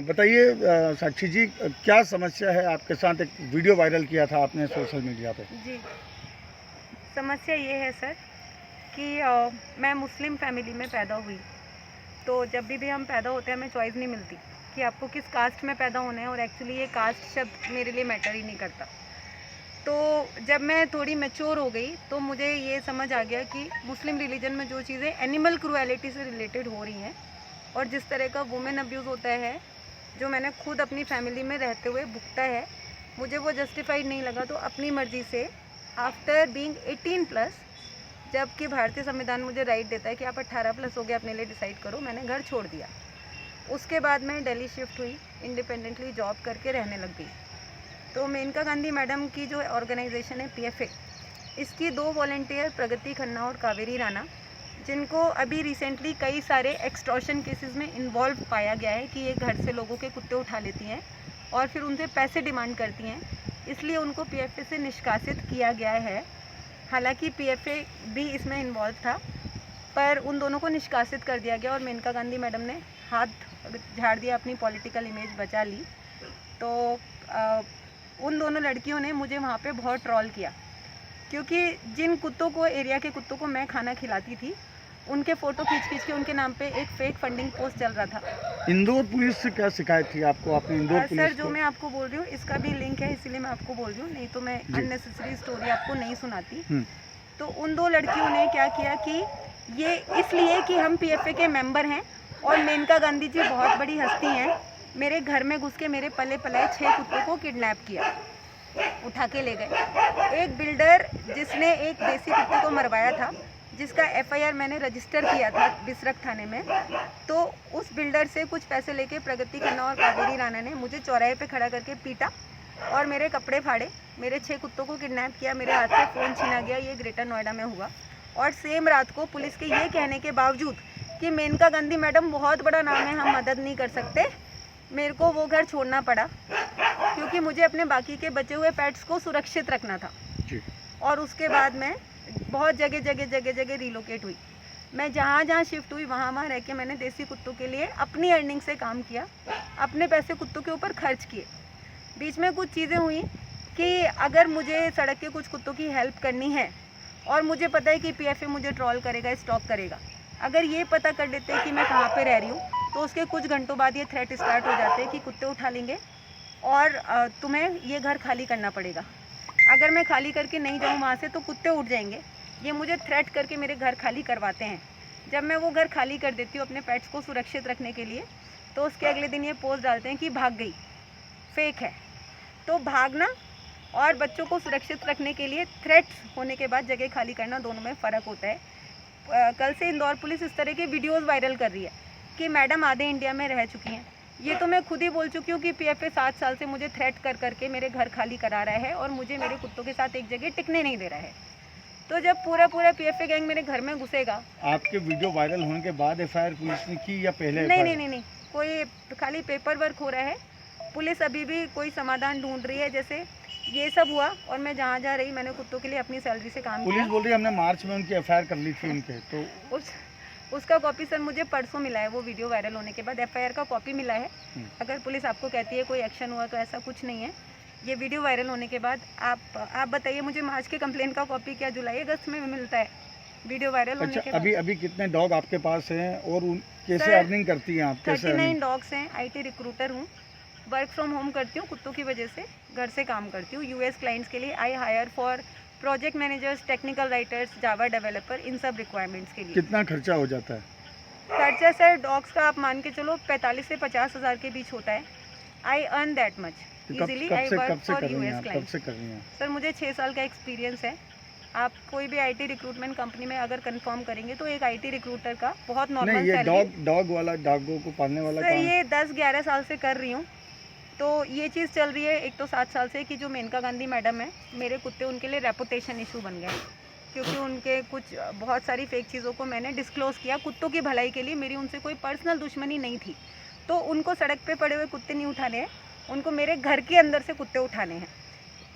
बताइए साक्षी जी, क्या समस्या है? आपके साथ एक वीडियो वायरल किया था आपने सोशल मीडिया पे। जी, समस्या ये है सर कि मैं मुस्लिम फैमिली में पैदा हुई। तो जब भी हम पैदा होते हैं हमें चॉइस नहीं मिलती कि आपको किस कास्ट में पैदा होना है, और एक्चुअली ये कास्ट शब्द मेरे लिए मैटर ही नहीं करता। तो जब मैं थोड़ी मैच्योर हो गई तो मुझे ये समझ आ गया कि मुस्लिम रिलीजन में जो चीज़ें एनिमल क्रूएलिटी से रिलेटेड हो रही हैं और जिस तरह का वुमेन अब्यूज़ होता है, जो मैंने खुद अपनी फैमिली में रहते हुए भुगता है, मुझे वो जस्टिफाइड नहीं लगा। तो अपनी मर्ज़ी से आफ्टर बीइंग 18+, जबकि भारतीय संविधान मुझे राइट देता है कि आप 18+ हो गए अपने लिए डिसाइड करो, मैंने घर छोड़ दिया। उसके बाद मैं दिल्ली शिफ्ट हुई, इंडिपेंडेंटली जॉब करके रहने लग गई। तो मेनका गांधी मैडम की जो ऑर्गेनाइजेशन है PFA, इसकी 2 वॉलंटियर प्रगति खन्ना और कावेरी राणा, जिनको अभी रिसेंटली कई सारे एक्सटॉर्शन केसेस में इन्वॉल्व पाया गया है कि ये घर से लोगों के कुत्ते उठा लेती हैं और फिर उनसे पैसे डिमांड करती हैं, इसलिए उनको PFA से निष्कासित किया गया है। हालांकि PFA भी इसमें इन्वॉल्व था, पर उन दोनों को निष्कासित कर दिया गया और मेनका गांधी मैडम ने हाथ झाड़ दिया, अपनी पॉलिटिकल इमेज बचा ली। तो उन दोनों लड़कियों ने मुझे वहाँ पे बहुत ट्रोल किया, क्योंकि जिन कुत्तों को, एरिया के कुत्तों को मैं खाना खिलाती थी, उनके फ़ोटो खींच के उनके नाम पे एक फेक फंडिंग पोस्ट चल रहा था। इंदौर पुलिस से क्या शिकायत थी आपको? आपने इंदौर पुलिस सर, जो मैं आपको बोल रही हूँ इसका भी लिंक है, इसीलिए मैं आपको बोल रही हूँ, नहीं तो मैं अननेसेसरी स्टोरी आपको नहीं सुनाती। तो उन 2 लड़कियों ने क्या किया कि ये इसलिए कि हम PFA के मेंबर हैं और मेनका गांधी जी बहुत बड़ी हस्ती हैं, मेरे घर में घुस के मेरे पले पलाए 6 कुत्तों को किडनैप किया, उठा के ले गए। एक बिल्डर जिसने एक देसी कुत्ते को मरवाया था, जिसका FIR मैंने रजिस्टर किया था बिसरख थाने में, तो उस बिल्डर से कुछ पैसे लेके प्रगति खन्ना और कावेरी राणा ने मुझे चौराहे पे खड़ा करके पीटा और मेरे कपड़े फाड़े, मेरे 6 कुत्तों को किडनैप किया, मेरे हाथ से फ़ोन छीना गया। ये ग्रेटर नोएडा में हुआ। और सेम रात को पुलिस के ये कहने के बावजूद कि मेनका गांधी मैडम बहुत बड़ा नाम है, हम मदद नहीं कर सकते, मेरे को वो घर छोड़ना पड़ा, क्योंकि मुझे अपने बाकी के बचे हुए पेट्स को सुरक्षित रखना था। और उसके बाद मैं बहुत जगह रिलोकेट हुई। मैं जहाँ शिफ्ट हुई वहाँ रह के मैंने देसी कुत्तों के लिए अपनी अर्निंग से काम किया, अपने पैसे कुत्तों के ऊपर खर्च किए। बीच में कुछ चीज़ें हुई कि अगर मुझे सड़क के कुछ कुत्तों की हेल्प करनी है और मुझे पता है कि PFA मुझे ट्रोल करेगा, स्टॉक करेगा, अगर ये पता कर लेते हैं कि मैं कहाँ पे रह रही हूँ, तो उसके कुछ घंटों बाद ये थ्रेट स्टार्ट हो जाते हैं कि कुत्ते उठा लेंगे और तुम्हें ये घर खाली करना पड़ेगा। अगर मैं खाली करके नहीं जाऊँ वहाँ से तो कुत्ते उठ जाएंगे। ये मुझे थ्रेट करके मेरे घर खाली करवाते हैं। जब मैं वो घर खाली कर देती हूँ अपने पेट्स को सुरक्षित रखने के लिए, तो उसके अगले दिन ये पोस्ट डालते हैं कि भाग गई, फेक है। तो भागना और बच्चों को सुरक्षित रखने के लिए थ्रेट्स होने के बाद जगह खाली करना, दोनों में फ़र्क होता है। कल से इंदौर पुलिस इस तरह के वीडियोज़ वायरल कर रही है कि मैडम आधे इंडिया में रह चुकी हैं। ये तो मैं खुद ही बोल चुकी हूँ कि PFA 7 साल से मुझे थ्रेट कर करके मेरे घर खाली करा रहा है और मुझे मेरे कुत्तों के साथ एक जगह टिकने नहीं दे रहा है। तो जब पूरा PFA गैंग मेरे घर में घुसेगा। आपके वीडियो वायरल होने के बाद FIR पुलिस ने की या पहले? नहीं, कोई खाली पेपर वर्क हो रहा है। पुलिस अभी भी कोई समाधान ढूंढ रही है। जैसे ये सब हुआ और मैं जहाँ रही, मैंने कुत्तों के लिए अपनी सैलरी से काम किया। पुलिस बोल रही है हमने मार्च में उनकी FIR कर ली थी उनके, तो उसका कॉपी सर मुझे परसों मिला है। वो वीडियो वायरल होने के बाद FIR का कॉपी मिला है। अगर पुलिस आपको कहती है कोई एक्शन हुआ, तो ऐसा कुछ नहीं है। ये वीडियो वायरल होने के बाद आप बताइए मुझे मार्च के कंप्लेंट का कॉपी क्या जुलाई अगस्त में मिलता है वीडियो वायरल होने के बाद? अभी कितने डॉग आपके पास हैं और कैसे अर्निंग करती हैं आप? 39 डॉग्स हैं। IT रिक्रूटर हूँ, वर्क फ्रॉम होम करती हूँ, कुत्तों की वजह से घर से काम करती हूँ। US क्लाइंट्स के लिए I hire for project managers, technical writers, Java developer, इन सब रिक्वायरमेंट्स के लिए। कितना खर्चा हो जाता है? खर्चा सर डॉग्स का आप मान के चलो 45 से 50 हज़ार के बीच होता है। I earn that much easily. I work for US clients. Sir मुझे 6 साल का एक्सपीरियंस है। आप कोई भी IT रिक्रूटमेंट कंपनी में अगर कंफर्म करेंगे तो एक IT रिक्रूटर का बहुत नॉर्मल सैलरी। डॉग वाला, डॉगों को पालने वाला सर ये 10-11 साल से कर रही हूँ। तो ये चीज़ चल रही है एक तो 7 साल से कि जो मेनका गांधी मैडम है, मेरे कुत्ते उनके लिए रेपुटेशन इशू बन गए, क्योंकि उनके कुछ बहुत सारी फेक चीज़ों को मैंने डिस्क्लोज़ किया कुत्तों की भलाई के लिए। मेरी उनसे कोई पर्सनल दुश्मनी नहीं थी। तो उनको सड़क पे पड़े हुए कुत्ते नहीं उठाने हैं, उनको मेरे घर के अंदर से कुत्ते उठाने हैं।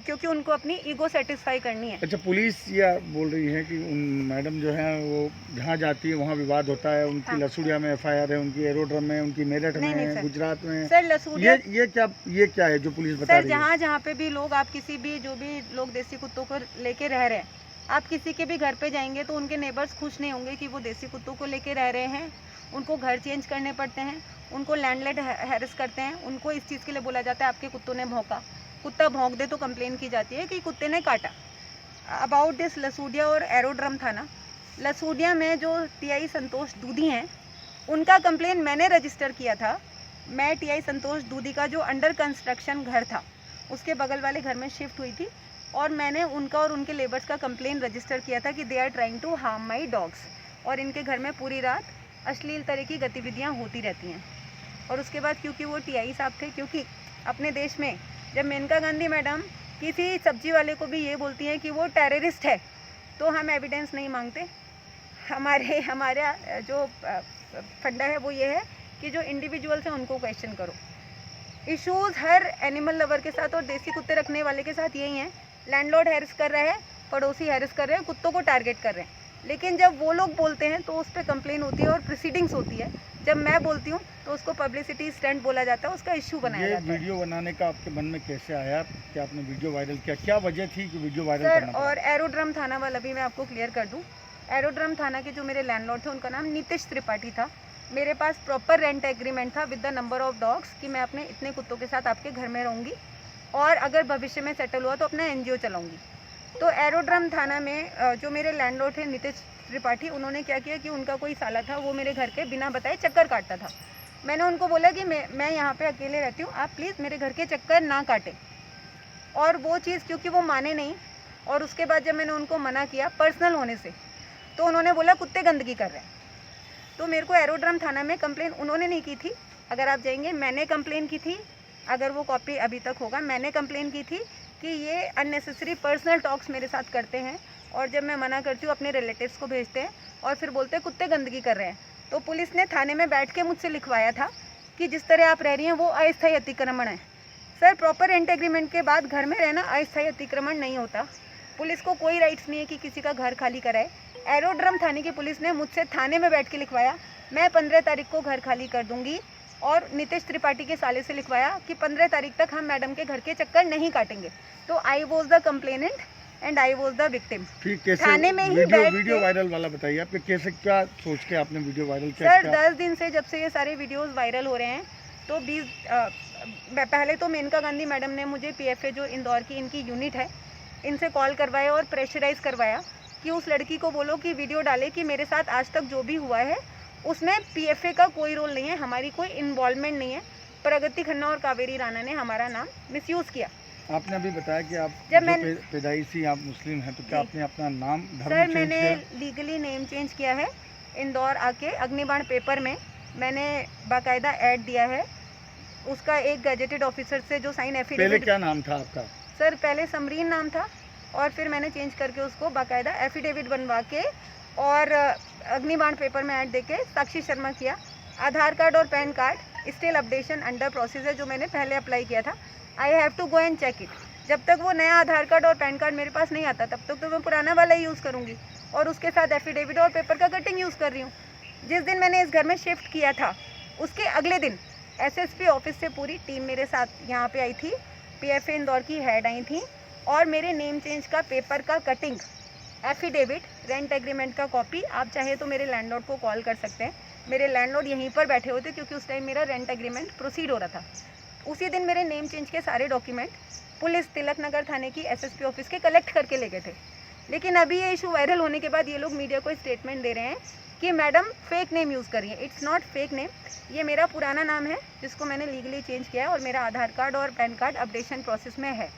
क्योंकि उनको अपनी ईगो सेटिस्फाई करनी है। अच्छा, पुलिस या बोल रही है कि उन मैडम जो हैं वो जहाँ जाती है वहाँ विवाद होता है, उनकी हाँ। लसूड़िया में FIR है, उनकी एरोड्रम में, उनकी मेरठ में नहीं है, सर। गुजरात में है। सर लसूड़िया ये क्या है जो पुलिस बता सर, रही है? जहाँ पे भी लोग, आप किसी भी जो भी लोग देसी कुत्तों को लेके रह रहे हैं, आप किसी के भी घर पे जाएंगे तो उनके नेबर्स खुश नहीं होंगे कि वो देसी कुत्तों को लेके रह रहे हैं। उनको घर चेंज करने पड़ते हैं, उनको लैंडलॉर्ड हैरेस करते हैं, उनको इस चीज़ के लिए बोला जाता है आपके कुत्तों ने भौंका। कुत्ता भौंक दे तो कंप्लेन की जाती है कि कुत्ते ने काटा। अबाउट दिस लसूड़िया और एरोड्रम थाना, लसूड़िया में जो TI संतोष दूधी हैं, उनका कंप्लेन मैंने रजिस्टर किया था। मैं TI संतोष दूधी का जो अंडर कंस्ट्रक्शन घर था उसके बगल वाले घर में शिफ्ट हुई थी, और मैंने उनका और उनके लेबर्स का कंप्लेन रजिस्टर किया था कि they are trying to harm my dogs, और इनके घर में पूरी रात अश्लील तरह की गतिविधियाँ होती रहती हैं। और उसके बाद क्योंकि वो TI साहब थे, क्योंकि अपने देश में जब मेनका गांधी मैडम किसी सब्जी वाले को भी ये बोलती हैं कि वो टेररिस्ट है, तो हम एविडेंस नहीं मांगते। हमारा जो फंडा है वो ये है कि जो इंडिविजुअल्स हैं उनको क्वेश्चन करो। इश्यूज़ हर एनिमल लवर के साथ और देसी कुत्ते रखने वाले के साथ यही हैं। लैंडलॉर्ड हैरेस कर रहा है, पड़ोसी हैरेस कर रहे हैं, कुत्तों को टारगेट कर रहे हैं। लेकिन जब वो लोग बोलते हैं तो उस पर कंप्लेन होती है और प्रोसीडिंग्स होती है। जब मैं बोलती हूँ तो उसको पब्लिसिटी स्टंट बोला जाता है, उसका इश्यू बनाया जाता है। वीडियो बनाने का आपके मन में कैसे आया कि आपने वीडियो वायरल किया? क्या वजह थी कि वीडियो वायरल सर, करना पड़ा? और एरोड्रम थाना वाला भी मैं आपको क्लियर कर दूँ। एरोड्रम थाना के जो मेरे लैंडलॉर्ड थे उनका नाम नीतीश त्रिपाठी था। मेरे पास प्रॉपर रेंट एग्रीमेंट था with the number of dogs कि मैं अपने इतने कुत्तों के साथ आपके घर में रहूँगी, और अगर भविष्य में सेटल हुआ तो अपना NGO चलाऊँगी। तो एरोड्रम थाना में जो मेरे लैंडलॉर्ड थे नीतीश त्रिपाठी, उन्होंने क्या किया कि उनका कोई साला था, वो मेरे घर के बिना बताए चक्कर काटता था। मैंने उनको बोला कि मैं यहाँ पे अकेले रहती हूँ, आप प्लीज़ मेरे घर के चक्कर ना काटें। और वो चीज़ क्योंकि वो माने नहीं, और उसके बाद जब मैंने उनको मना किया पर्सनल होने से, तो उन्होंने बोला कुत्ते गंदगी कर रहे हैं। तो मेरे को एरोड्रम थाना में कंप्लेन उन्होंने नहीं की थी, अगर आप जाएंगे मैंने कंप्लेन की थी, अगर वो कॉपी अभी तक होगा, मैंने कंप्लेन की थी कि ये अननेसेसरी पर्सनल टॉक्स मेरे साथ करते हैं, और जब मैं मना करती हूँ अपने रिलेटिव्स को भेजते हैं और फिर बोलते हैं कुत्ते गंदगी कर रहे हैं। तो पुलिस ने थाने में बैठ के मुझसे लिखवाया था कि जिस तरह आप रह रही हैं वो अस्थायी अतिक्रमण है। सर, प्रॉपर रेंट एग्रीमेंट के बाद घर में रहना अस्थायी अतिक्रमण नहीं होता। पुलिस को कोई राइट्स नहीं है कि किसी का घर खाली कराए। एरोड्रम थाने की पुलिस ने मुझसे थाने में बैठ के लिखवाया मैं 15 तारीख को घर खाली कर दूंगी, और नीतीश त्रिपाठी के साले से लिखवाया कि 15 तारीख तक हम मैडम के घर के चक्कर नहीं काटेंगे। तो I was the complainant and I was the victim. फिर कैसे थाने में ही वीडियो वायरल वाला बताइए, आपके कैसे, क्या सोच के आपने वीडियो वायरल किया? सर, 10 दिन से जब से ये सारे वीडियोस वायरल हो रहे हैं, तो पहले तो मेनका गांधी मैडम ने मुझे PFA जो इंदौर की इनकी यूनिट है, इनसे कॉल करवाया और प्रेशराइज करवाया कि उस लड़की को बोलो कि वीडियो डाले कि मेरे साथ आज तक जो भी हुआ है उसमें PFA का कोई रोल नहीं है, हमारी कोई इन्वॉल्वमेंट नहीं है। प्रगति खन्ना और कावेरी राणा ने हमारा नाम मिसयूज़ किया। आपने अभी बताया कि आप जब पैदाइशी आप मुस्लिम हैं, तो क्या आपने अपना नाम धर्म सर, चेंज मैंने किया? लीगली नेम चेंज किया है। इंदौर आके अग्निबाण पेपर में मैंने बाकायदा ऐड दिया है, उसका एक गजेटेड ऑफिसर से जो साइन पहले एफिडेविट। क्या नाम था आपका? सर, पहले समरीन नाम था, और फिर मैंने चेंज करके उसको बाकायदा एफिडेविट बनवा के और अग्निबाण पेपर में ऐड देके साक्षी शर्मा किया। आधार कार्ड और PAN card still updation under process है, जो मैंने पहले अप्लाई किया था। I have to go and check it. जब तक वो नया आधार कार्ड और पैन कार्ड मेरे पास नहीं आता तब तक तो मैं पुराना वाला ही यूज़ करूँगी, और उसके साथ एफिडेविट और पेपर का कटिंग यूज़ कर रही हूँ। जिस दिन मैंने इस घर में शिफ्ट किया था उसके अगले दिन SSP ऑफिस से पूरी टीम मेरे साथ यहाँ पे आई थी, PFA इंदौर की हेड आई थी, और मेरे नेम चेंज का पेपर का कटिंग, एफिडेविट, रेंट एग्रीमेंट का कॉपी, आप चाहे तो मेरे लैंडलॉर्ड को कॉल कर सकते हैं। मेरे लैंडलॉर्ड यहीं पर बैठे हुए थे क्योंकि उस टाइम मेरा रेंट एग्रीमेंट प्रोसीड हो रहा था। उसी दिन मेरे नेम चेंज के सारे डॉक्यूमेंट पुलिस तिलक नगर थाने की SSP ऑफिस के कलेक्ट करके ले गए थे। लेकिन अभी ये इशू वायरल होने के बाद ये लोग मीडिया को स्टेटमेंट दे रहे हैं कि मैडम फेक नेम यूज़ कर रही है। इट्स नॉट फेक नेम, ये मेरा पुराना नाम है जिसको मैंने लीगली चेंज किया है, और मेरा आधार कार्ड और पैन कार्ड अपडेशन प्रोसेस में है।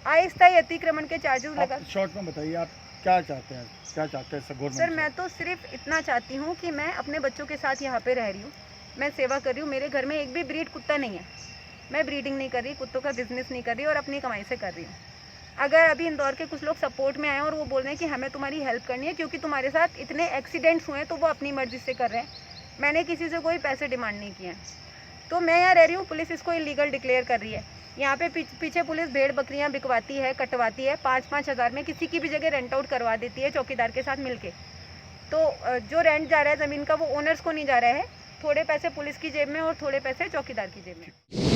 अस्थायी अतिक्रमण के चार्जेस लगा। शॉर्ट में बताइए, आप क्या चाहते हैं, क्या चाहते हैं गवर्नमेंट? सर, मैं तो सिर्फ इतना चाहती हूँ कि मैं अपने बच्चों के साथ यहाँ पे रह रही हूँ, मैं सेवा कर रही हूँ। मेरे घर में एक भी ब्रीड कुत्ता नहीं है, मैं ब्रीडिंग नहीं कर रही, कुत्तों का बिजनेस नहीं कर रही, और अपनी कमाई से कर रही हूँ। अगर अभी इंदौर के कुछ लोग सपोर्ट में आए और वो बोल रहे हैं कि हमें तुम्हारी हेल्प करनी है क्योंकि तुम्हारे साथ इतने एक्सीडेंट्स हुए हैं, तो वो अपनी मर्जी से कर रहे हैं। मैंने किसी से कोई पैसे डिमांड नहीं किए हैं। तो मैं यहाँ रह रही हूँ, पुलिस इसको इलीगल डिक्लेयर कर रही है। यहाँ पे पीछे पुलिस भेड़ बकरियाँ बिकवाती है, कटवाती है, 5-5 हज़ार में किसी की भी जगह रेंट आउट करवा देती है चौकीदार के साथ मिलके। तो जो रेंट जा रहा है ज़मीन का वो ओनर्स को नहीं जा रहा है, थोड़े पैसे पुलिस की जेब में और थोड़े पैसे चौकीदार की जेब में।